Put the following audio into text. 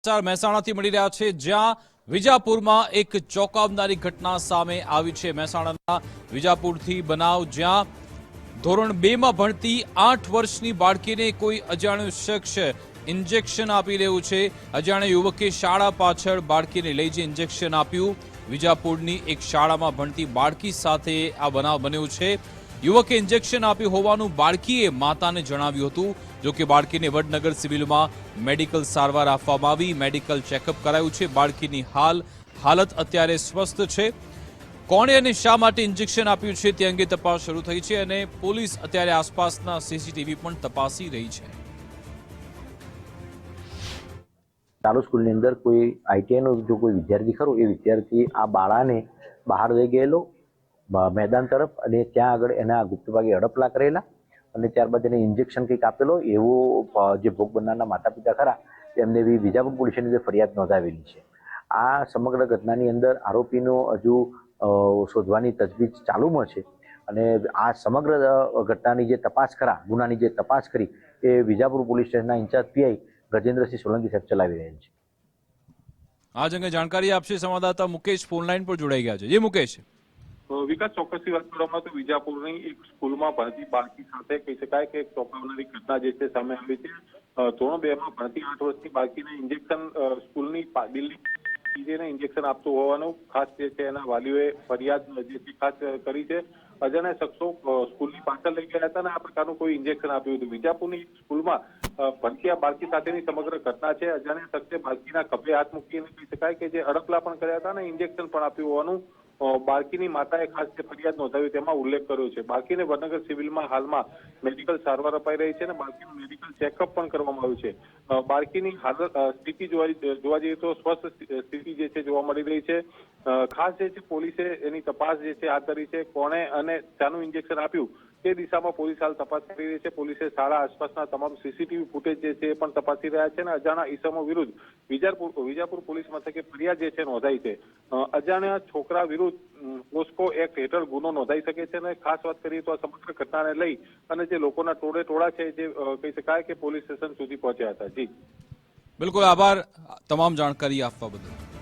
મહેસાણાથી મળી રહ્યા છે, જ્યાં વિજાપુરમાં એક ચોંકાવનારી ઘટના સામે આવી છે। મહેસાણાના વિજાપુરથી બનાવ, જ્યાં ધોરણ 2 માં ભણતી 8 વર્ષની બાળકીને કોઈ અજાણ્યો શખ્સ ઇન્જેક્શન આપી રહ્યું છે। અજાણ્યા યુવકે શાળા પાછળ બાળકીને લઈ જઈ ઇન્જેક્શન આપ્યું। વિજાપુરની એક શાળામાં ભણતી બાળકી સાથે આ બનાવ બન્યો છે। યુવકે ઇન્જેક્શન આપ્યું હોવાનું બાળકીએ માતાને જણાવ્યું હતું। જો કે બાળકીને વડનગર સિવિલમાં મેડિકલ સારવાર આપવામાં આવી, મેડિકલ ચેકઅપ કરાયું છે। બાળકીની હાલત અત્યારે સ્વસ્થ છે। કોણે અને શા માટે ઇન્જેક્શન આપ્યું છે તે અંગે તપાસ શરૂ થઈ છે અને પોલીસ અત્યારે આસપાસના સીસીટીવી પણ તપાસી રહી છે। ચાલુ સ્કૂલની અંદર કોઈ આઈટીઆઈનો જો કોઈ વિદ્યાર્થી ખરો, એ વિદ્યાર્થી આ બાળાને બહાર લઈ ગયેલો મેદાન તરફ, અને ત્યાં આગળ એના ગુપ્ત ભાગે હડપલા કરેલા અને ત્યારબાદ એને ઇન્જેક્શન કંઈક આપેલો એવો જે ભોગ બનનારના માતા પિતા ખરા તેમને બી વિજાપુર પોલીસની અંદર ફરિયાદ નોંધાવેલી છે। આ સમગ્ર ઘટનાની અંદર આરોપીનો હજુ શોધવાની તજવીજ ચાલુમાં છે અને આ સમગ્ર ઘટનાની જે તપાસ ખરા, ગુનાની જે તપાસ કરી એ વિજાપુર પોલીસ સ્ટેશનના ઇન્ચાર્જ પીઆઈ ગજેન્દ્રસિંહ સોલંકી સાહેબ ચલાવી રહ્યા છે। આ અંગે જાણકારી આપશે સંવાદદાતા મુકેશ ફોનલાઈન પર જોડાઈ ગયા છે। જે મુકેશ, વિકાસ, ચોક્કસથી વાત કરવામાં તો વિજાપુરની એક સ્કૂલમાં ભણતી બાળકી સાથે કહી શકાય કે એક ચોંકાવનારી ઘટના જે છે સામે આવી છે। ધોરણ 2 માં ભણતી 8 વર્ષની બાળકીને ઇન્જેક્શન સ્કૂલની બિલ્ડિંગ ઇન્જેક્શન આપતું હોવાનું ખાસ જે છે એના વાલીઓએ ફરિયાદ જે છે ખાસ કરી છે। અજાણ્યા શખ્સો સ્કૂલની પાછળ લઈ ગયા હતા અને આ પ્રકારનું કોઈ ઇન્જેક્શન આપ્યું હતું। વિજાપુરની સ્કૂલમાં ભણતી આ બાળકી સાથેની સમગ્ર ઘટના છે। અજાણ્યા શખ્સે બાળકીના ખભે હાથ મૂકીને કહી શકાય કે જે હડપલા પણ કર્યા હતા અને ઇન્જેક્શન પણ આપ્યું હોવાનું બાળકીની માતાએ ખાસ જે ફરિયાદ નોંધાવી તેમાં ઉલ્લેખ કર્યો છે। બાળકીને વડનગર સિવિલમાં હાલમાં મેડિકલ સારવાર અપાઈ રહી છે અને બાળકીનું મેડિકલ ચેકઅપ પણ કરવામાં આવ્યું છે। બાળકીની સ્થિતિ જોવા જઈએ તો સ્વસ્થ સ્થિતિ જે છે જોવા મળી રહી છે। ખાસ જે છે પોલીસે એની તપાસ જે છે હાથ ધરી છે। કોણે અને શાનું ઇન્જેક્શન આપ્યું તે દિશામાં પોલીસ હાલ તપાસ કરી રહી છે। પોલીસે શાળા આસપાસના તમામ સીસીટીવી ફૂટેજ જે છે એ પણ તપાસી રહ્યા છે અને અજાણ્યા ઈસમો વિરુદ્ધ વિજાપુર પોલીસ મથકે ફરિયાદ જે છે નોંધાઈ છે। અજાણ્યા છોકરા વિરુદ્ધ પોસ્કો એક્ટ હેઠળ ગુનો નોંધાઈ શકે છે અને ખાસ વાત કરીએ તો આ સમગ્ર ઘટનાને લઈ અને જે લોકોના ટોળા છે જે કહી શકાય કે પોલીસ સ્ટેશન સુધી પહોંચ્યા હતા। જી બિલકુલ, આભાર તમામ જાણકારી આપવા બદલ।